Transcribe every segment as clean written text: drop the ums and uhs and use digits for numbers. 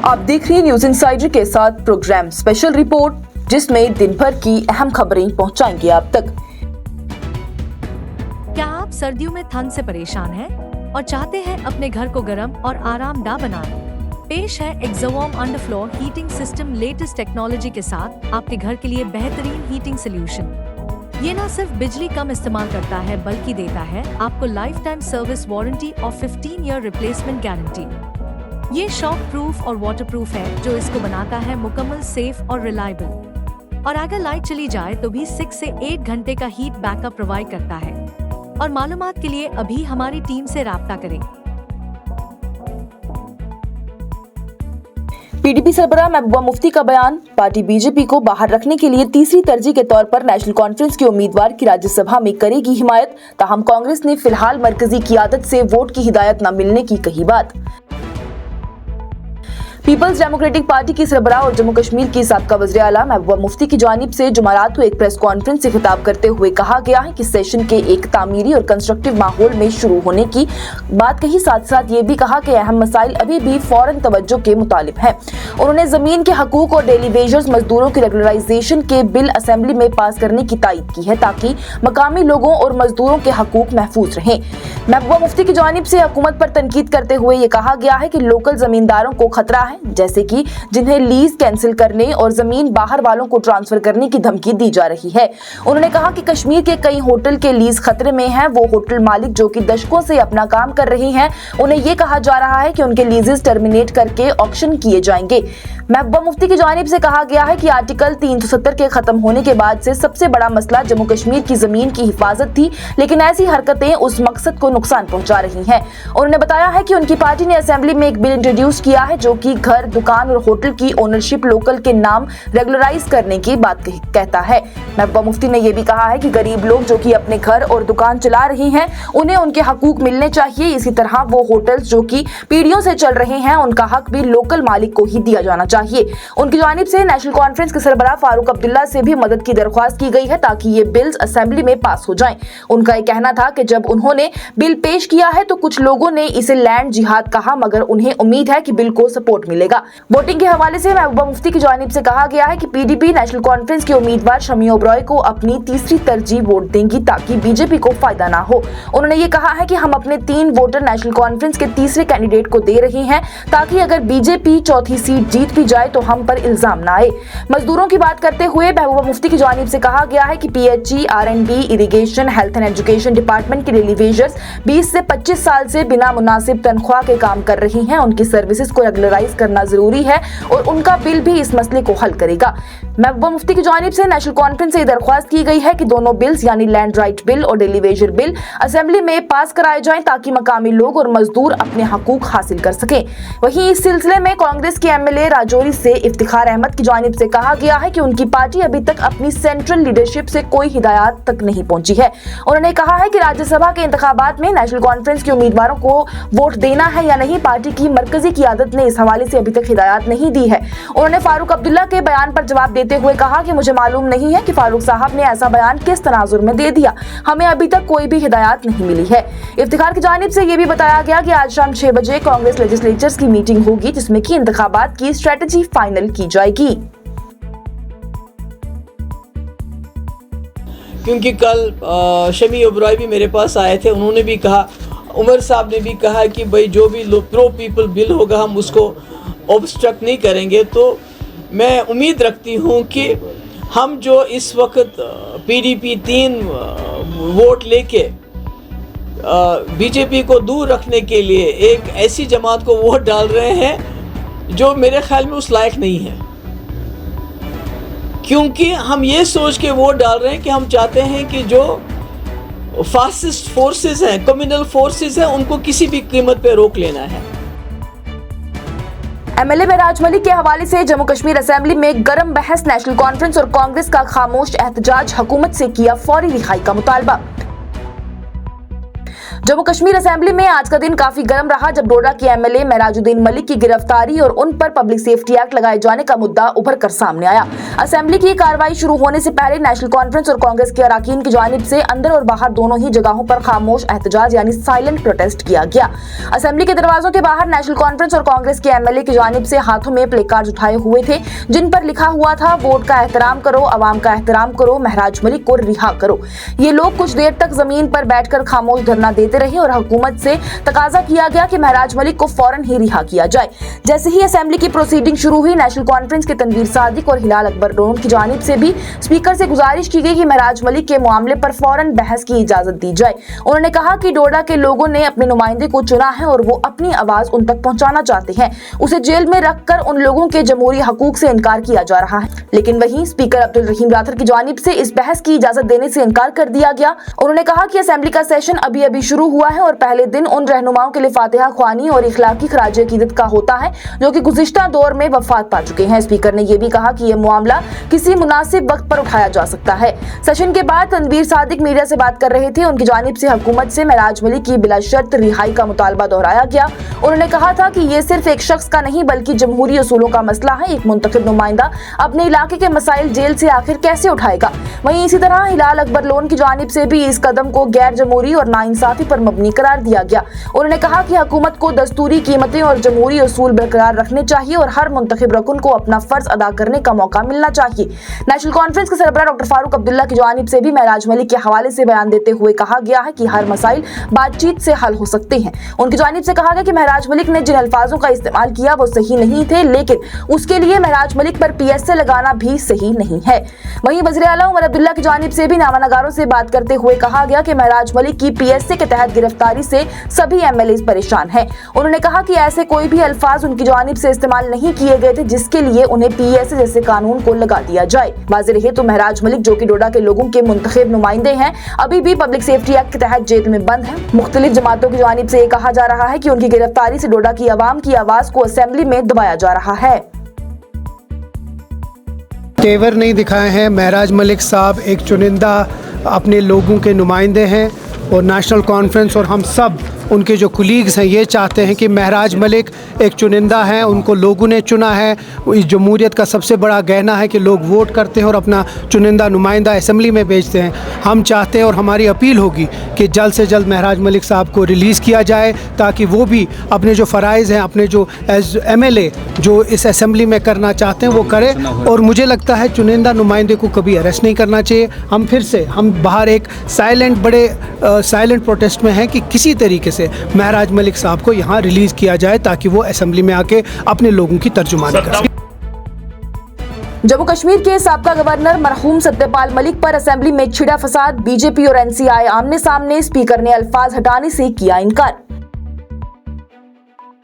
आप देख रही हैं न्यूज इनसाइडर के साथ प्रोग्राम स्पेशल रिपोर्ट, जिसमें दिन भर की अहम खबरें पहुंचाएंगे आप तक। क्या आप सर्दियों में ठंड से परेशान हैं और चाहते हैं अपने घर को गर्म और आरामदायक बनाना? पेश है Exowarm underfloor heating system latest technology के साथ आपके घर के लिए बेहतरीन हीटिंग सोल्यूशन। ये न सिर्फ बिजली कम इस्तेमाल करता है बल्कि देता है आपको लाइफ टाइम सर्विस वारंटी और 15 ईयर रिप्लेसमेंट गारंटी। ये शॉक प्रूफ और वाटर प्रूफ है, जो इसको बनाता है मुकम्मल सेफ और रिलायबल। और अगर लाइट चली जाए तो भी 6 से 8 घंटे का हीट बैकअप प्रोवाइड करता है। और मालूमात के लिए अभी हमारी टीम से राब्ता करें। पीडीपी सरबराह महबूबा मुफ्ती का बयान, पार्टी बीजेपी को बाहर रखने के लिए तीसरी तरजीह के तौर पर नेशनल कॉन्फ्रेंस के उम्मीदवार की राज्यसभा में करेगी हिमायत। ताहम कांग्रेस ने फिलहाल मरकजी क़ियादत से वोट की हिदायत न मिलने की कही बात। पीपल्स डेमोक्रेटिक पार्टी की सरबराह और जम्मू कश्मीर की साबका वज़ीर आला महबूबा मुफ्ती की जानिब से जुमेरात को एक प्रेस कॉन्फ्रेंस से खिताब करते हुए कहा गया है कि सेशन के एक तामीरी और कंस्ट्रक्टिव माहौल में शुरू होने की बात कही। साथ साथ ये भी कहा कि अहम मसाइल अभी भी फौरन तवज्जो के मुतालिब हैं। उन्होंने जमीन के हकूक और डेली वेजर्स मजदूरों की रेगुलराइजेशन के बिल असेंबली में पास करने की तायद की है, ताकि मकामी लोगों और मजदूरों के हकूक महफूज रहें। महबूबा मुफ्ती की जानिब से हुकूमत पर तनकीद करते हुए ये कहा गया है कि लोकल जमींदारों को खतरा है, जैसे कि जिन्हें लीज कैंसिल करने और जमीन बाहर वालों को ट्रांसफर करने की धमकी दी जा रही है। उन्होंने कहा कि कश्मीर के कई होटल के लीज खतरे में हैं। वो होटल मालिक जो कि दशकों से अपना काम कर रहे हैं, उन्हें ये कहा जा रहा है कि उनके लीजेस टर्मिनेट करके ऑक्शन किए जाएंगे। महबूबा मुफ्ती की जानिब से कहा गया है कि आर्टिकल 370 के खत्म होने के बाद से सबसे बड़ा मसला जम्मू कश्मीर की जमीन की हिफाजत थी, लेकिन ऐसी हरकतें उस मकसद को नुकसान पहुंचा रही हैं। उन्होंने बताया है कि उनकी पार्टी ने असेंबली में एक बिल इंट्रोड्यूस किया है जो कि घर, दुकान और होटल की ओनरशिप लोकल के नाम रेगुलराइज करने की बात कहता है। महबूबा मुफ्ती ने यह भी कहा है कि गरीब लोग जो कि अपने घर और दुकान चला रहे हैं, उन्हें उनके हकूक मिलने चाहिए। इसी तरह वो होटल्स जो कि पीढ़ियों से चल रहे हैं, उनका हक भी लोकल मालिक को ही दिया जाना चाहिए। उनकी जानिब से नेशनल कॉन्फ्रेंस के सरबराह फारूक अब्दुल्ला से भी मदद की दरख्वास्त की गई है, ताकि ये बिल्स असेंबली में पास हो जाएं। उनका ये कहना था कि जब उन्होंने बिल पेश किया है तो कुछ लोगों ने इसे लैंड जिहाद कहा, मगर उन्हें उम्मीद है कि बिल को सपोर्ट मिलेगा। वोटिंग के हवाले से महबूबा मुफ्ती की जानिब से कहा गया है कि पीडीपी नेशनल कॉन्फ्रेंस के उम्मीदवार शमी ओबरॉय को अपनी तीसरी तरजीह वोट देंगी, ताकि बीजेपी को फायदा ना हो। उन्होंने ये कहा है कि हम अपने 3 वोटर नेशनल कॉन्फ्रेंस के तीसरे कैंडिडेट को दे रहे हैं, ताकि अगर बीजेपी चौथी सीट जीत भी जाए तो हम पर इल्जाम ना आए। मजदूरों की बात करते हुए महबूबा मुफ्ती की जानिब से कहा गया है कि PHE, R&B, irrigation, health and education department के डेली वेजर्स 20 से 25 साल से बिना मुनासिब तनख्वाह के काम कर रही हैं। उनकी सर्विसेज को रेगुलराइज करना जरूरी है और उनका बिल भी इस मसले को हल करेगा। महबूबा मुफ्ती की जानिब से नेशनल कॉन्फ्रेंस से दरख्वास्त की गई है कि दोनों बिल्स यानी लैंड राइट बिल और डेली वेजर बिल असेंबली में पास कराए जाएं, ताकि मकामी लोग और मजदूर अपने हकूक हासिल कर सकें। वहीं इस सिलसिले में कांग्रेस के एमएलए राजौरी से इफ्तिखार अहमद की जानिब से कहा गया है कि उनकी पार्टी अभी तक अपनी सेंट्रल लीडरशिप से कोई हिदायत तक नहीं पहुंची है। उन्होंने कहा है कि राज्यसभा के इंतखाबात में नेशनल कॉन्फ्रेंस के उम्मीदवारों को वोट देना है या नहीं, पार्टी की मरकजी क़ियादत ने इस हवाले से अभी तक हिदायत नहीं दी है। उन्होंने फारूक अब्दुल्ला के बयान पर जवाब देते हुए कहा कि मुझे मालूम नहीं है कि फारूक साहब ने ऐसा बयान किस तनाजुर में दे दिया, हमें अभी तक कोई भी हिदायत नहीं मिली है। इफ्तिखार की जानिब से यह भी बताया गया कि आज शाम 6 बजे कांग्रेस लेजिस्लेचर्स की मीटिंग होगी, जिसमें की इंतखाबात की स्ट्रेटजी फाइनल की जाएगी। क्योंकि कल शमी ओबरॉय भी मेरे पास आए थे, उन्होंने भी कहा, उमर साहब ने भी कहा कि भाई जो भी प्रो पीपल बिल होगा हम उसको ऑब्स्ट्रक्ट नहीं करेंगे। तो मैं उम्मीद रखती हूँ कि हम जो इस वक्त पीडीपी 3 वोट लेके बीजेपी को दूर रखने के लिए एक ऐसी जमात को वोट डाल रहे हैं जो मेरे ख्याल में उस लायक नहीं है। क्योंकि हम ये सोच के वोट डाल रहे हैं कि हम चाहते हैं कि जो फासिस्ट फोर्सेस हैं, कम्युनल फोर्सेस हैं, उनको किसी भी कीमत पे रोक लेना है। एमएलए महराज मलिक के हवाले से जम्मू कश्मीर असेंबली में गर्म बहस, नेशनल कॉन्फ्रेंस और कांग्रेस का खामोश एहतजाज, हुकूमत से किया फौरी रिहाई का मुतालबा। जम्मू कश्मीर असेंबली में आज का दिन काफी गर्म रहा जब डोडा के एमएलए महराजुद्दीन मलिक की गिरफ्तारी और उन पर पब्लिक सेफ्टी एक्ट लगाए जाने का मुद्दा उभर कर सामने आया। असेंबली की कार्रवाई शुरू होने से पहले नेशनल कॉन्फ्रेंस और कांग्रेस के अरकान की जानिब से अंदर और बाहर दोनों ही जगहों पर खामोश एहतजाज यानी साइलेंट प्रोटेस्ट किया गया। असेंबली के दरवाजों के बाहर नेशनल कॉन्फ्रेंस और कांग्रेस के एमएलए की जानिब से हाथों में प्ले कार्ड उठाए हुए थे जिन पर लिखा हुआ था, वोट का एहतराम करो, अवाम का एहतराम करो, महराज मलिक को रिहा करो। ये लोग कुछ देर तक जमीन पर बैठकर खामोश धरना देते रहे और हुकूमत से तकाजा किया गया कि महराज मलिक को फौरन ही रिहा किया जाए। जैसे ही असेंबली की प्रोसीडिंग शुरू हुई, नेशनल कॉन्फ्रेंस के तनवीर सादिक और हिलाल अकबर लोन की जानिब से भी स्पीकर से गुजारिश की गई कि महराज मलिक के मामले पर फौरन बहस की इजाजत दी जाए। उन्होंने कहा कि डोडा के लोगों ने अपने नुमाइंदे को चुना है और वो अपनी आवाज उन तक पहुंचाना चाहते हैं। उसे जेल में रखकर उन लोगों के जमहूरी हकूक से इनकार किया जा रहा है। लेकिन वहीं स्पीकर अब्दुल रहीम राथर की जानिब से इस बहस की इजाजत देने से इनकार कर दिया गया। उन्होंने कहा कि असेंबली का सेशन अभी शुरू हुआ है और पहले दिन उन रहनुमाओं के लिए फातिहा ख्वानी और इखलाकी खराज अकीदत का होता है जो कि गुज़िश्ता दौर में वफात पा चुके हैं। स्पीकर ने यह भी कहा कि यह मामला किसी मुनासिब वक्त पर उठाया जा सकता है। सेशन के बाद तनवीर सादिक मीडिया से बात कर रहे थे। उनकी जानिब से हुकूमत से महराज मलिक की बिला शर्त रिहाई का मुतालबा दोहराया गया। उन्होंने कहा था कि यह सिर्फ एक शख्स का नहीं बल्कि जमहूरी उसूलों का मसला है। एक मुंतखब नुमाइंदा अपने इलाके के मसाइल जेल से आखिर कैसे उठाएगा। वहीं इसी तरह हिलाल अकबर लोन की जानिब से भी इस कदम को गैर जमहूरी और नाइंसाफी पर मबनी करार दिया गया। उन्होंने कहा कि हुकूमत को दस्तूरी कीमतें और जमहूरी उसूल बरकरार रखने चाहिए और हर मुंतखब रकुन को अपना फर्ज अदा करने का मौका मिलना चाहिए। नेशनल कॉन्फ्रेंस के सरबराह डॉक्टर फारूक अब्दुल्ला की जानिब से भी महराज मलिक के हवाले से बयान देते हुए कहा गया है कि हर मसाइल बातचीत से हल हो सकते हैं। उनकी जानिब से कहा गया कि महराज मलिक ने जिन अल्फाजों का इस्तेमाल किया वो सही नहीं थे, लेकिन उसके लिए महराज मलिक पर PSA लगाना भी सही नहीं है। वहीं वज़ीर आला उमर अब्दुल्ला की जानिब से भी नामानगारों से बात करते हुए कहा गया कि महराज मलिक की PSA के तहत गिरफ्तारी से सभी MLAs परेशान हैं। उन्होंने कहा कि ऐसे कोई भी अल्फाज उनकी जानिब से इस्तेमाल नहीं किए गए थे जिसके लिए उन्हें PSA जैसे कानून को लगा दिया जाए। वाज़ेह रहे तो महराज मलिक जो कि डोडा के लोगों के मुंतखब नुमाइंदे हैं, अभी भी पब्लिक सेफ्टी एक्ट के तहत जेल में बंद हैं। मुख्तलिफ जमातों की जानिब से कहा जा रहा है कि उनकी गिरफ्तारी से डोडा की आवाम की आवाज को असेंबली में दबाया जा रहा है। तेवर नहीं दिखाए हैं। महराज मलिक साहब एक चुनिंदा अपने लोगों के नुमाइंदे हैं और नेशनल कॉन्फ्रेंस और हम सब उनके जो कुलीग्स हैं ये चाहते हैं कि महराज मलिक एक चुनिंदा हैं, उनको लोगों ने चुना है। इस जमहूरियत का सबसे बड़ा गहना है कि लोग वोट करते हैं और अपना चुनिंदा नुमाइंदा असेंबली में भेजते हैं। हम चाहते हैं और हमारी अपील होगी कि जल्द से जल्द महराज मलिक साहब को रिलीज़ किया जाए ताकि वो भी अपने जो फ़राइज़ हैं, अपने जो एज MLA जो इस असेंबली में करना चाहते हैं वो करें। और मुझे लगता है चुनिंदा नुमाइंदे को कभी अरेस्ट नहीं करना चाहिए। हम बाहर एक साइलेंट प्रोटेस्ट में हैं कि किसी तरीके से महराज मलिक साहब को यहाँ रिलीज़ किया जाए ताकि वो असेंबली में आके अपने लोगों की तर्जुमानी कर सकें। जम्मू कश्मीर के साबका गवर्नर मरहूम सत्यपाल मलिक पर असेंबली में छिड़ा फसाद, बीजेपी और NCI आमने सामने, स्पीकर ने अल्फाज हटाने से किया इनकार।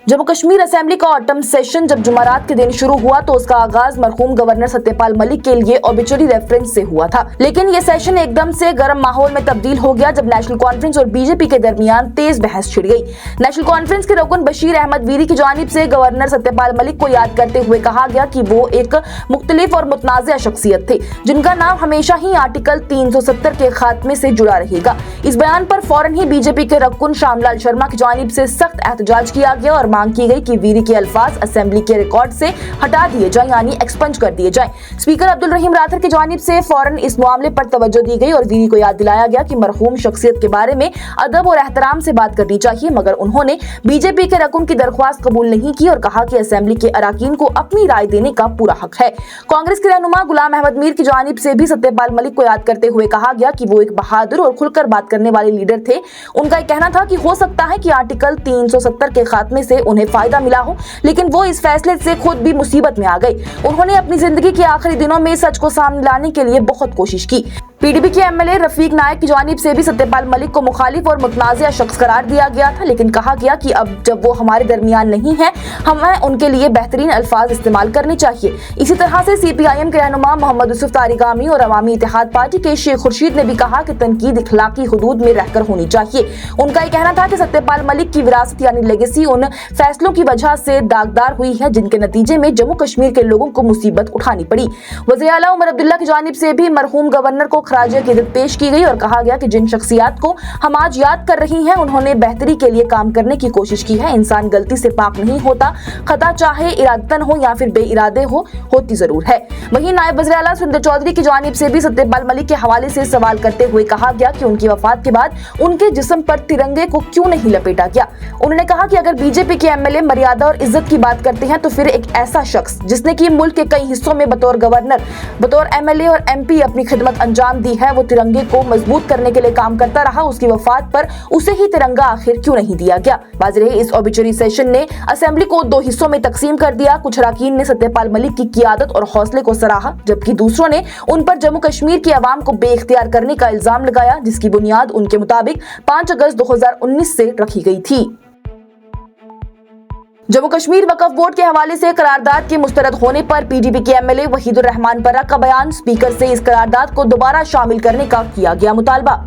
जम्मू कश्मीर असेंबली का ऑटम सेशन जब जुमेरात के दिन शुरू हुआ तो उसका आगाज मरहूम गवर्नर सत्यपाल मलिक के लिए ऑबिचुरी रेफरेंस से हुआ था। लेकिन यह सेशन एकदम से गर्म माहौल में तब्दील हो गया जब नेशनल कॉन्फ्रेंस और बीजेपी के दरमियान तेज बहस छिड़ गई। नेशनल कॉन्फ्रेंस के रुकन बशीर अहमद वीरी की जानिब से गवर्नर सत्यपाल मलिक को याद करते हुए कहा गया कि वो एक मुख्तलिफ और मुतनाज़िया शख्सियत थे जिनका नाम हमेशा ही आर्टिकल 370 के खात्मे से जुड़ा रहेगा। इस बयान पर फौरन ही बीजेपी के रुकन श्यामलाल शर्मा की जानिब से सख्त एहतजाज किया गया और मांग की गई कि वीरी के अल्फाज असेंबली के रिकॉर्ड से हटा दिए जाएं, यानी एक्सपंज कर दिए जाएं। स्पीकर अब्दुल रहीम राथर की जानिब से फौरन इस मामले पर तवज्जो दी गई और वीरी को याद दिलाया गया कि मरहूम शख्सियत के बारे में अदब और एहतराम से बात करनी चाहिए, मगर उन्होंने बीजेपी के रकुन की दरख्वास्त कबूल नहीं की और कहा कि असेंबली के अरकान को अपनी राय देने का पूरा हक है। कांग्रेस के रहनुमा गुलाम अहमद मीर की जानिब से भी सत्यपाल मलिक को याद करते हुए कहा गया कि वो एक बहादुर और खुलकर बात करने वाले लीडर थे। उनका कहना था कि हो सकता है कि आर्टिकल 370 के खात्मे से उन्हें फायदा मिला हो, लेकिन वो इस फैसले से खुद भी मुसीबत में आ गए। उन्होंने अपनी जिंदगी के आखिरी दिनों में सच को सामने लाने के लिए बहुत कोशिश की। PDP के MLA रफीक नायक की जानिब से भी सत्यपाल मलिक को मुखालिफ और मुतनाज़िया शख्स करार दिया गया था, लेकिन कहा गया कि अब जब वो हमारे दरमियान नहीं है, हमें उनके लिए बेहतरीन अल्फाज इस्तेमाल करने चाहिए। इसी तरह से CPIM के रहनुमा मोहम्मद यूसुफ तारिगामी और अवामी इत्तेहाद पार्टी के शेख खुर्शीद ने भी कहा कि तनकीद इखलाकी हुदूद में रहकर होनी चाहिए। उनका ये कहना था कि सत्यपाल मलिक की विरासत यानी लेगेसी उन फैसलों की वजह से दागदार हुई है जिनके नतीजे में जम्मू कश्मीर के लोगों को मुसीबत उठानी पड़ी। वज़ीर आला उमर अब्दुल्ला की जानिब से भी मरहूम गवर्नर को खराज अकीदत पेश की गई और कहा गया कि जिन शख्सियात को हम आज याद कर रही हैं उन्होंने बेहतरी के लिए काम करने की कोशिश की है। इंसान गलती से पाक नहीं होता, खता चाहे इरादतन हो या फिर बेइरादे होती जरूर है। वहीं नायब वज़ीर आला सुरेंद्र चौधरी की जानिब से भी सत्यपाल मलिक के हवाले से सवाल करते हुए कहा गया कि उनकी वफात के बाद उनके जिस्म पर तिरंगे को क्यों नहीं लपेटा गया। उन्होंने कहा कि अगर बीजेपी के एमएलए मर्यादा और इज्जत की बात करते हैं तो फिर एक ऐसा शख्स जिसने कि मुल्क के कई हिस्सों में बतौर गवर्नर, बतौर एमएलए और एमपी अपनी खिदमत अंजाम दी है, वो तिरंगे को मजबूत करने के लिए काम करता रहा। उसकी वफात पर उसे ही तिरंगा आखिर क्यों नहीं दिया गया। वाज़ेह है, इस ऑबिचुरी सेशन ने असेंबली को दो हिस्सों में तकसीम कर दिया। कुछ अरकान ने सत्यपाल मलिक की क़ियादत और हौसले को सराहा, जबकि दूसरों ने उन पर जम्मू कश्मीर की आवाम को बेइख्तियार करने का इल्जाम लगाया, जिसकी बुनियाद उनके मुताबिक 5 अगस्त 2019 से रखी गई थी। जम्मू कश्मीर वक्फ बोर्ड के हवाले से करारदाद के मुस्तरद होने पर पीडीपी के एमएलए वहीदुर रहमान परा का बयान। स्पीकर से इस करारदाद को दोबारा शामिल करने का किया गया मुतालबा।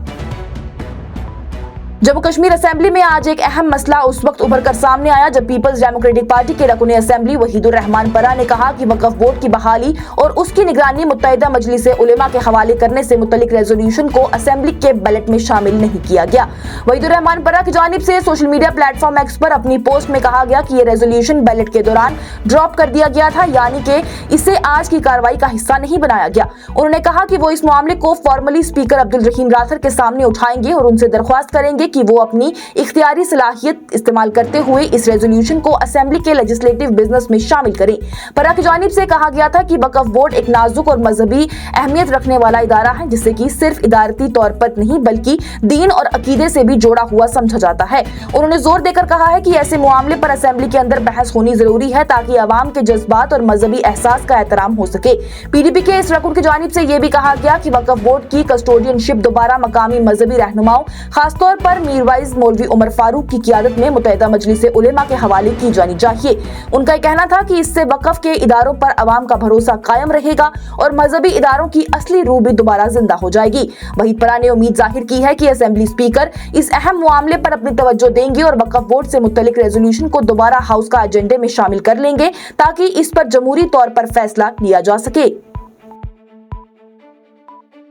जम्मू कश्मीर असेंबली में आज एक अहम मसला उस वक्त उभर कर सामने आया जब पीपल्स डेमोक्रेटिक पार्टी के रकुन असेंबली वहीदुर रहमान परा ने कहा कि वक्फ बोर्ड की बहाली और उसकी निगरानी मुत्तहिदा मजलिस उलेमा के हवाले करने से मुतल्लिक रेजोल्यूशन को असेंबली के बैलेट में शामिल नहीं किया गया। वहीदुर रहमान परा की जानिब से सोशल मीडिया प्लेटफॉर्म एक्स पर अपनी पोस्ट में कहा गया कि ये रेजोल्यूशन बैलेट के दौरान ड्रॉप कर दिया गया था, यानी कि इसे आज की कार्रवाई का हिस्सा नहीं बनाया गया। उन्होंने कहा कि वो इस मामले को फॉर्मली स्पीकर अब्दुल रहीम राथर के सामने उठाएंगे और उनसे दरख्वास्त करेंगे कि वो अपनी इख्तियारी सलाहियत इस्तेमाल करते हुए इस रेजोल्यूशन को असेंबली के लेजिस्लेटिव बिजनेस में शामिल करें। परा की जानिब से कहा गया था कि वक्फ बोर्ड एक नाजुक और मजहबी अहमियत रखने वाला इदारा है, जिससे कि सिर्फ इदारती तौर पर नहीं बल्कि दीन और अकीदे से भी जोड़ा हुआ समझा जाता है। उन्होंने जोर देकर कहा है कि ऐसे मामले पर असेंबली के अंदर बहस होनी जरूरी है ताकि अवाम के जज्बात और मजहबी एहसास का एहतराम हो सके। पीडीपी के इस रकुन की जानिब से यह भी कहा गया कि वक्फ बोर्ड की कस्टोडियनशिप दोबारा मकामी मजहबी रहनुमाओं, खासतौर पर मीरवाइज मौलवी उमर फारूक की क़ियादत में मुत्तहिदा मजलिस उलेमा के हवाले की जानी चाहिए। उनका यह कहना था कि इससे वक्फ के इदारों पर अवाम का भरोसा कायम रहेगा और मजहबी इदारों की असली रूह भी दोबारा जिंदा हो जाएगी। वहीं परा ने उम्मीद जाहिर की है कि असेंबली स्पीकर इस अहम मामले पर अपनी तवज्जो देंगे और वक्फ बोर्ड से मुतल्लिक रेजोल्यूशन को दोबारा हाउस का एजेंडे में शामिल कर लेंगे ताकि इस पर जमहूरी तौर पर फैसला लिया जा सके।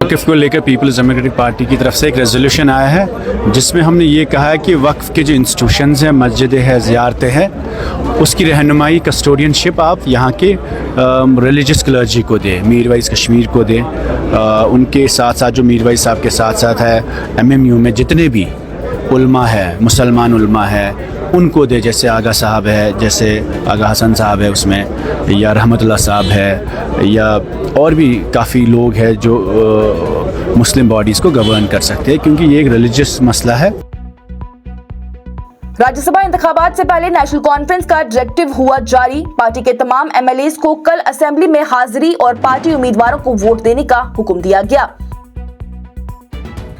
वक्फ को लेकर पीपल्स डेमोक्रेटिक पार्टी की तरफ से एक रेजोल्यूशन आया है जिसमें हमने ये कहा है कि वक्फ के जो इंस्टीट्यूशंस हैं, मस्जिदें हैं, ज़ियारतें हैं, उसकी रहनुमाई, कस्टोडियनशिप आप यहाँ के रिलीजियस क्लर्जी को दें, मीर वाइज़ कश्मीर को दें। उनके साथ साथ जो मीर वाइज़ साहब के साथ साथ है MMU में जितने भी उल्मा है, मुसलमान उल्मा है, उनको दे। जैसे आगा साहब है, जैसे आगा हसन साहब है उसमें, या रहमतुल्लाह साहब है, या और भी काफ़ी लोग हैं जो मुस्लिम बॉडीज़ को गवर्न कर सकते हैं, क्योंकि ये एक रिलीजियस मसला है। राज्यसभा इंतखाबात से पहले नेशनल कॉन्फ्रेंस का डायरेक्टिव हुआ जारी। पार्टी के तमाम एमएलएज को कल असेंबली में हाजिरी और पार्टी उम्मीदवारों को वोट देने का हुक्म दिया गया।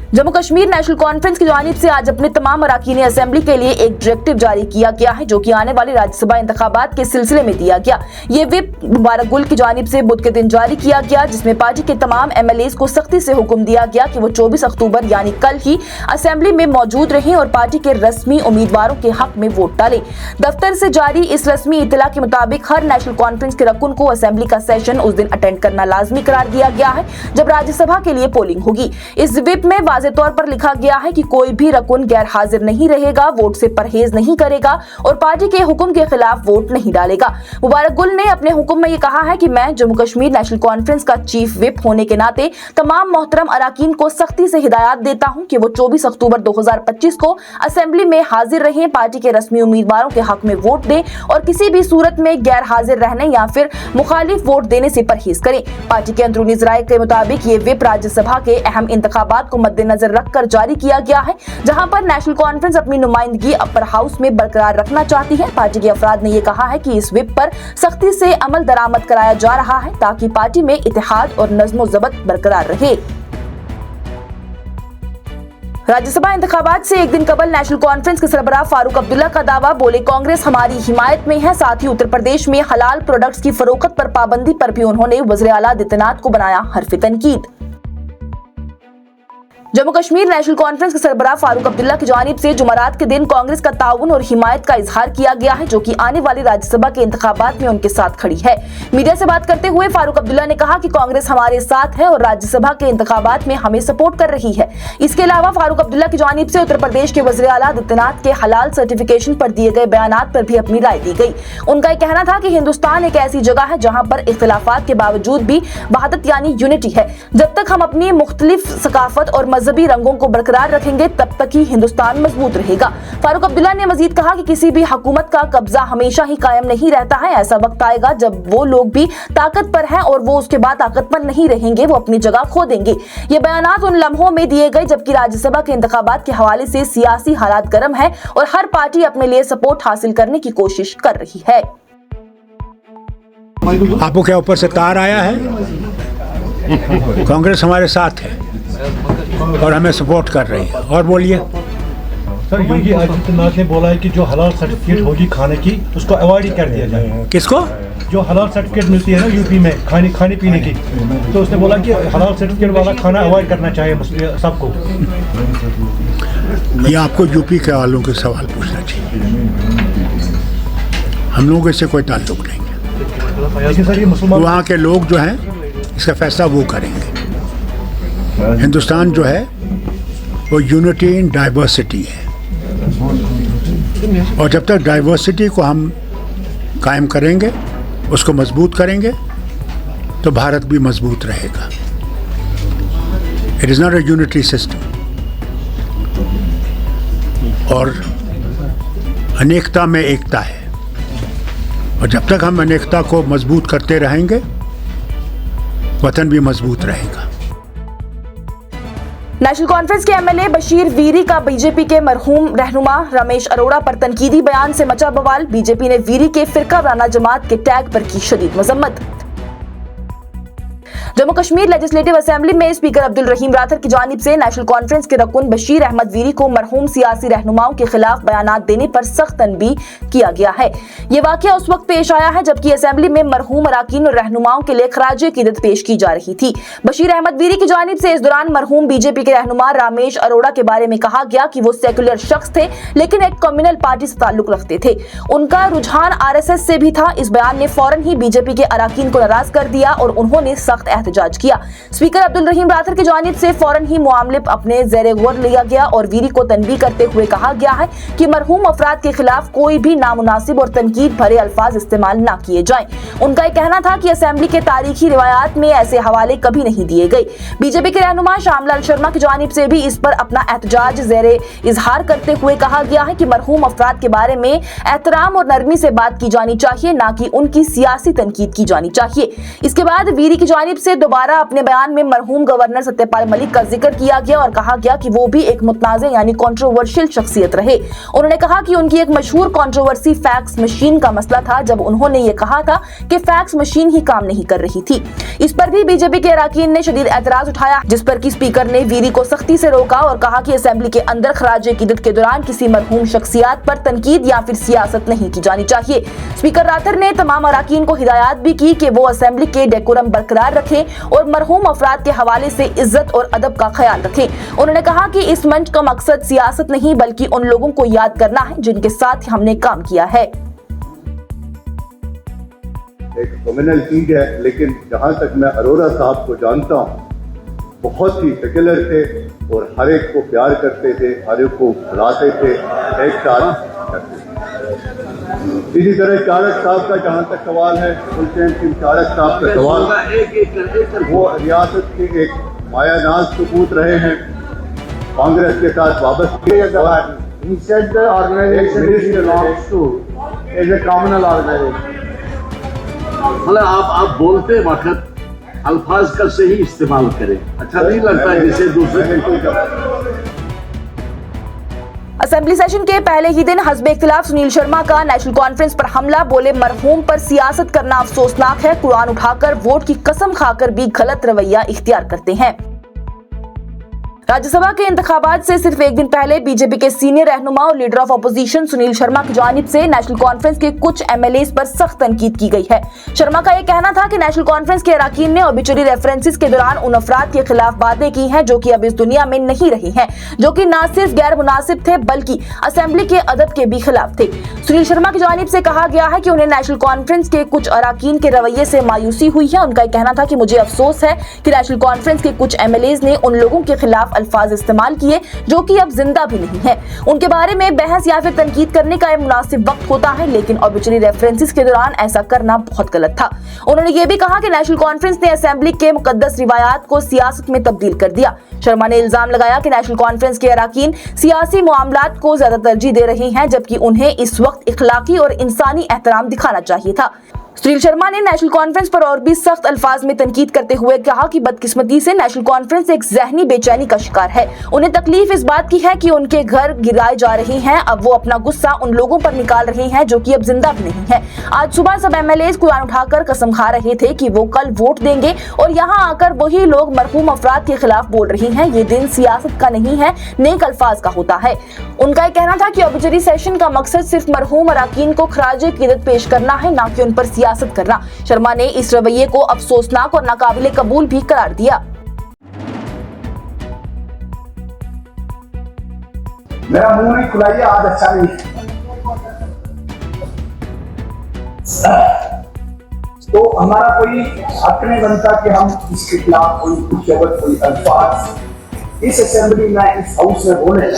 जम्मू कश्मीर नेशनल कॉन्फ्रेंस की जानिब से आज अपने तमाम अरकान असेंबली के लिए एक डायरेक्टिव जारी किया गया है, जो कि आने वाली राज्यसभा इंतखाबात के सिलसिले में दिया गया। ये व्हिप मुबारक गुल की जानिब से बुध के दिन जारी किया गया, जिसमें पार्टी के तमाम एमएलएज को सख्ती से हुक्म दिया गया कि वो 24 अक्टूबर यानी कल ही असेंबली में मौजूद रहें और पार्टी के रस्मी उम्मीदवारों के हक में वोट डालें। दफ्तर से जारी इस रस्मी इतला के मुताबिक हर नेशनल कॉन्फ्रेंस के रकुन को असेंबली का सेशन उस दिन अटेंड करना लाजमी करार दिया गया है जब राज्यसभा के लिए पोलिंग होगी। इस व्हिप में वाज़ेह तौर पर लिखा गया है कि कोई भी रकुन गैर हाजिर नहीं रहेगा, वोट से परहेज नहीं करेगा और पार्टी के हुक्म के खिलाफ वोट नहीं डालेगा। मुबारक गुल ने अपने हुक्म में ये कहा है कि मैं जम्मू कश्मीर नेशनल कॉन्फ्रेंस का चीफ व्हिप होने के नाते तमाम मोहतरम अरकान को सख्ती से हिदायत देता हूं कि वो 24 अक्टूबर 2025 को असेंबली में हाजिर रहें, पार्टी के रस्मी उम्मीदवारों के हक में वोट दें और किसी भी सूरत में गैर हाजिर रहने या फिर मुखालिफ वोट देने से परहेज करें। पार्टी के अंदरूनी ज़राए के मुताबिक ये व्हिप राज्यसभा के अहम इंतखाबात को मद्देनजर रखकर जारी किया गया है, जहां पर नेशनल कॉन्फ्रेंस अपनी नुमाइंदगी अपर हाउस में बरकरार रखना चाहती है। पार्टी के अफराद ने यह कहा है कि इस व्हिप पर सख्ती से अमल दरामद कराया जा रहा है ताकि पार्टी में इत्तेहाद और नज़्म ज़ब्त बरकरार रहे। राज्यसभा इंतखाबात से एक दिन कबल नेशनल कॉन्फ्रेंस के सरबराह फारूक अब्दुल्ला का दावा, बोले कांग्रेस हमारी हिमायत में है। साथ ही उत्तर प्रदेश में हलाल प्रोडक्ट्स की फरोख्त पर पाबंदी पर भी उन्होंने वज़ीर आला आदित्यनाथ को बनाया हर्फ तनकीद। जम्मू कश्मीर नेशनल कॉन्फ्रेंस के सरबराह फारूक अब्दुल्ला की जानिब से जुमेरात के दिन कांग्रेस का ताउन और हिमायत का इजहार किया गया है, जो कि आने वाली राज्यसभा के इंतखाबात में उनके साथ खड़ी है। मीडिया से बात करते हुए फारूक अब्दुल्ला ने कहा कि कांग्रेस हमारे साथ है और राज्यसभा के इंतखाबात में हमें सपोर्ट कर रही है। इसके अलावा फारूक अब्दुल्ला की जानिब से उत्तर प्रदेश के वज़ीर आला आदित्यनाथ के हलाल सर्टिफिकेशन पर दिए गए बयानात पर भी अपनी राय दी गई। उनका यह कहना था कि हिंदुस्तान एक ऐसी जगह है जहां पर इख्तिलाफात के बावजूद भी वहादत यानी यूनिटी है। जब तक हम अपनी मुख्तलिफ सकाफत और मजहबी रंगों को बरकरार रखेंगे तब तक ही हिंदुस्तान मजबूत रहेगा। फारूक अब्दुल्ला ने मजीद कहा कि किसी भी हुकूमत का कब्जा हमेशा ही कायम नहीं रहता है। ऐसा वक्त आएगा जब वो लोग भी ताकत पर हैं और वो उसके बाद ताकतवर नहीं रहेंगे, वो अपनी जगह खो देंगे। ये बयानात उन लम्हों में दिए गए जबकि राज्यसभा के इंतखाबात के हवाले से सियासी हालात गर्म है और हर पार्टी अपने लिए सपोर्ट हासिल करने की कोशिश कर रही है। आपको क्या ऊपर से तार आया है? कांग्रेस हमारे साथ है और हमें सपोर्ट कर रही है। और बोलिए सर, योगी आदित्यनाथ ने बोला है कि जो हलाल सर्टिफिकेट होगी खाने की उसको अवॉइड ही कर दिया जाए। किसको? जो हलाल सर्टिफिकेट मिलती है ना यूपी में खाने पीने की, तो उसने बोला कि हलाल सर्टिफिकेट वाला खाना अवॉइड करना चाहिए सबको। ये आपको यूपी के वालों के सवाल पूछना चाहिए, हम लोगों से कोई ताल्लुक नहीं है। लेकिन सर ये मुसलमान वहाँ के लोग जो हैं इसका फैसला वो करेंगे। हिंदुस्तान जो है वो यूनिटी इन डाइवर्सिटी है और जब तक डाइवर्सिटी को हम कायम करेंगे, उसको मजबूत करेंगे, तो भारत भी मजबूत रहेगा। It is not a unitary system. और अनेकता में एकता है और जब तक हम अनेकता को मजबूत करते रहेंगे वतन भी मजबूत रहेगा। नेशनल कॉन्फ्रेंस के एमएलए बशीर वीरी का बीजेपी के मरहूम रहनुमा रमेश अरोड़ा पर तनकीदी बयान से मचा बवाल। बीजेपी ने वीरी के फिरका वाराना जमात के टैग पर की शदीद मजम्मत। जम्मू कश्मीर लेजिस्लेटिव असेंबली में स्पीकर अब्दुल रहीम राथर की जानिब से नेशनल कॉन्फ्रेंस के रकुन बशीर अहमद वीरी को मरहूम सियासी रहनुमाओं के खिलाफ बयानात देने पर सख्त तनबीह किया गया है। ये वाकया उस वक्त पेश आया है जबकि असेंबली में मरहूम अराकीन और रहनुमाओं के लिए खराजे क़ीदत पेश की जा रही थी। बशीर अहमद वीरी की जानिब से इस दौरान मरहूम बीजेपी के रहनुमा रमेश अरोड़ा के बारे में कहा गया कि वो सेकुलर शख्स थे लेकिन एक कम्युनल पार्टी से ताल्लुक रखते थे। उनका रुझान आरएसएस से भी था। इस बयान ने फौरन ही बीजेपी के अराकीन को नाराज कर दिया और उन्होंने सख्त एहतजाज किया। स्पीकर अब्दुल रहीम राथर की जानिब से फौरन ही मामले अपने ज़ेरे गौर लिया गया और वीरी को तनबीह करते हुए कहा गया है कि मरहूम अफराद के खिलाफ कोई भी नामुनासिब और तनकीद भरे अल्फाज इस्तेमाल न किए जाएं। उनका यह कहना था कि असेंबली के तारीखी रिवायात में ऐसे हवाले कभी नहीं दिए गए। बीजेपी के रहनुमा श्यामलाल शर्मा की जानिब से भी इस पर अपना एहतजाज ज़ेरे इजहार करते हुए कहा गया है कि मरहूम अफराद के बारे में एहतराम और नरमी से बात की जानी चाहिए, ना कि उनकी सियासी तनकीद की जानी चाहिए। इसके बाद वीरी की जानिब से दोबारा अपने बयान में मरहूम गवर्नर सत्यपाल मलिक का जिक्र किया गया और कहा गया कि वो भी एक मुतनाज़े यानी कंट्रोवर्शियल शख्सियत रहे। उन्होंने कहा कि उनकी एक मशहूर कंट्रोवर्सी फैक्स मशीन का मसला था, जब उन्होंने ये कहा था कि फैक्स मशीन ही काम नहीं कर रही थी। इस पर भी बीजेपी के अराकीन ने शदीद एतराज उठाया, जिस पर कि स्पीकर ने वीरी को सख्ती से रोका और कहा कि असेंबली के अंदर खराजे क़ीदत के दौरान किसी मरहूम शख्सियत पर तनकीद या फिर सियासत नहीं की जानी चाहिए। स्पीकर राथर ने तमाम अराकीन को हिदायत भी की कि वो असेंबली के डेकोरम बरकरार रखें और मरहूम अफराद के हवाले से इज्जत और अदब का ख्याल रखें। उन्होंने कहा कि इस मंच का मकसद सियासत नहीं बल्कि उन लोगों को याद करना है जिनके साथ हमने काम किया है। एक कम्युनल चीज है, लेकिन जहाँ तक मैं अरोड़ा साहब को जानता हूँ बहुत ही सेक्युलर थे और हर एक को प्यार करते थे, हर एक को बुलाते थे, एक साथ करते थे। इसी तरह चारक साहब का जहाँ तक सवाल है, हुसैन सिंह चारक साहब का सवाल, वो रियासत के एक मायानाज सपूत रहे हैं, कांग्रेस के साथ वापस He said the organization belongs to is a communal organization. मतलब आप बोलते वक्त अल्फाज का सही इस्तेमाल करें, अच्छा नहीं लगता है जिसे दूसरे। असेंबली सेशन के पहले ही दिन हस्ब इख्तिलाफ सुनील शर्मा का नेशनल कॉन्फ्रेंस पर हमला। बोले मरहूम पर सियासत करना अफसोसनाक है, कुरान उठाकर वोट की कसम खाकर भी गलत रवैया इख्तियार करते हैं। राज्यसभा के इंतखाबात से सिर्फ एक दिन पहले बीजेपी के सीनियर रहनुमा और leader of opposition Sunil Sharma की जानिब से नेशनल कॉन्फ्रेंस के कुछ एमएलएस पर सख्त तनकीद की गई है। शर्मा का यह कहना था कि नेशनल कॉन्फ्रेंस के अरकान ने ऑबिचुरी रेफरेंसेस के दौरान उन अफराद के खिलाफ बातें की हैं जो कि अब इस दुनिया में नहीं रही हैं, जो कि न सिर्फ गैर मुनासिब थे बल्कि असेंबली के अदब के भी खिलाफ थे। सुनील शर्मा की जानिब से कहा गया है कि उन्हें नेशनल कॉन्फ्रेंस के कुछ अरकान के रवैये से मायूसी हुई है। उनका कहना था कि मुझे अफसोस है कि नेशनल कॉन्फ्रेंस के कुछ एमएलएस ने उन लोगों के खिलाफ अल्फाज इस्तेमाल किए जो कि अब जिंदा भी नहीं है। उनके बारे में बहस या फिर तनकीद करने का यह मुनासिब वक्त होता है, लेकिन ऑबिचुरी रेफरेंसेस के दौरान ऐसा करना बहुत गलत था। उन्होंने ये भी कहा कि नेशनल कॉन्फ्रेंस ने असेंबली के मुकद्दस रिवायात को सियासत में तब्दील कर दिया। शर्मा ने इल्जाम लगाया कि नेशनल कॉन्फ्रेंस के अरकान सियासी मामलात को ज्यादा तरजीह दे रहे हैं, जबकि उन्हें इस वक्त इखलाकी और इंसानी एहतराम दिखाना चाहिए था। सुनील शर्मा ने नेशनल कॉन्फ्रेंस पर और भी सख्त अल्फाज में तनकीद करते हुए कहा कि बदकिस्मती से नेशनल कॉन्फ्रेंस एक जहनी बेचैनी का शिकार है। उन्हें तकलीफ इस बात की है कि उनके घर गिराए जा रहे हैं। अब वो अपना गुस्सा उन लोगों पर निकाल रहे हैं जो कि अब जिंदा भी नहीं है। आज सुबह सब एमएलएस कुरान उठाकर कसम खा रहे थे कि वो कल वोट देंगे और यहाँ आकर वही लोग मरहूम अफराद के खिलाफ बोल रहे हैं। ये दिन सियासत का नहीं है, नेक अल्फाज का होता है। उनका कहना था कि ऑबिचुरी सेशन का मकसद सिर्फ मरहूम अरकान को खराजे क़ीदत पेश करना है, न कि उन पर सियासत करना। शर्मा ने इस रवैये को अफसोसनाक और नाकाबिले कबूल भी करार दिया। मेरा मुंह नहीं खुलाइए, आज अच्छा नहीं है। तो हमारा कोई हक नहीं बनता कि हम इसके खिलाफ कोई शब्द कोई अल्फाज इस असेंबली में इस हाउस में बोले,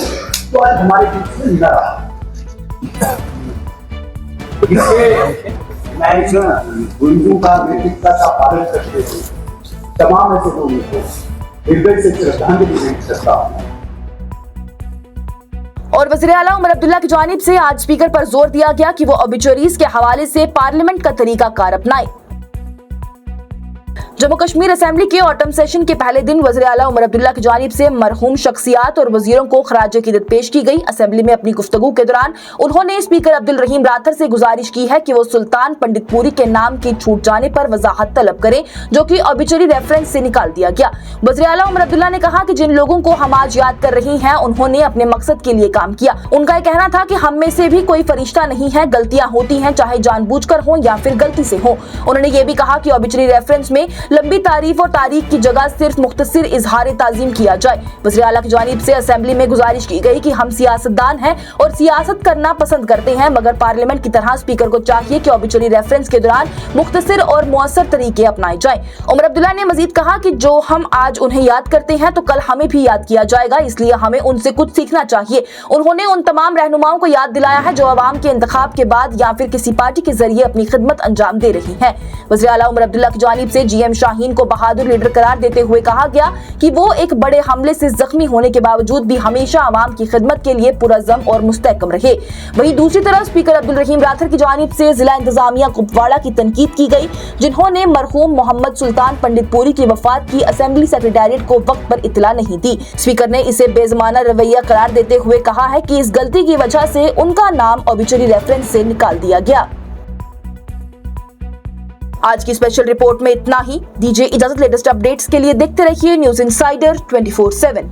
तो आज हमारे बीच में न रहा। इसके मैं गुंजू का नैतिकता का पालन करते हुए तमाम ऐसे लोगों को हृदय से श्रद्धांजलि भेंट करता हूं। और वज़ीर आला उमर अब्दुल्ला की जानिब से आज स्पीकर पर जोर दिया गया कि वो ऑबिचुरीज के हवाले से पार्लियामेंट का तरीकाकार अपनाए। जम्मू कश्मीर असेंबली के ऑटम सेशन के पहले दिन वज़ीर आला उमर अब्दुल्ला की जानिब से मरहूम शख्सियात और वजीरों को खराज क़ीदत पेश की गई। असेंबली में अपनी गुफ्तगू के दौरान उन्होंने स्पीकर अब्दुल रहीम राथर से गुजारिश की है कि वो सुल्तान पंडितपुरी के नाम की छूट जाने पर वजाहत तलब करें, जो कि ऑबिचुरी रेफरेंस से निकाल दिया गया। वज़ीर आला उमर अब्दुल्ला ने कहा कि जिन लोगों को हम आज याद कर रही हैं, उन्होंने अपने मकसद के लिए काम किया। उनका कहना था कि हम में से भी कोई फरिश्ता नहीं है, गलतियां होती हैं, चाहे जानबूझकर हो या फिर गलती से हो। उन्होंने ये भी कहा कि ऑबिचुरी रेफरेंस में लंबी तारीफ और तारीख की जगह सिर्फ मुख्तसर इजहार ताज़ीम किया जाए। वज़ीर आला की जानिब से असेंबली में गुजारिश की गई कि हम सियासतदान हैं और सियासत करना पसंद करते हैं, मगर पार्लियामेंट की तरह स्पीकर को चाहिए कि ऑबिचुरी रेफरेंस के दौरान मुख्तसर और मुअस्सर तरीके अपनाए जाएं। उमर अब्दुल्ला ने मजीद कहा कि जो हम आज उन्हें याद करते हैं तो कल हमें भी याद किया जाएगा, इसलिए हमें उनसे कुछ सीखना चाहिए। उन्होंने उन तमाम रहनुमाओं को याद दिलाया है जो अवाम के इंतखाब के बाद या फिर किसी पार्टी के जरिए अपनी खिदमत अंजाम दे रही है। वज़ीर आला उमर अब्दुल्ला की जानिब से जीएम शाहीन को बहादुर लीडर करार देते हुए कहा गया कि वो एक बड़े हमले से जख्मी होने के बावजूद भी हमेशा आवाम की खिदमत के लिए पुरअज़म और मुस्तहकम रहे। वहीं दूसरी तरफ स्पीकर अब्दुल रहीम राथर की जानिब से जिला इंतजामिया कुपवाड़ा की तनकीद की गई, जिन्होंने मरहूम मोहम्मद सुल्तान पंडितपुरी की वफात की असेंबली सेक्रेटेरिएट को वक्त पर इतला नहीं दी। स्पीकर ने इसे बेज़माना रवैया करार देते हुए कहा है कि इस गलती की वजह से उनका नाम ऑबिचुरी रेफरेंस से निकाल दिया गया। आज की स्पेशल रिपोर्ट में इतना ही। दीजिए इजाजत। लेटेस्ट अपडेट्स के लिए देखते रहिए न्यूज़ इनसाइडर 24/7।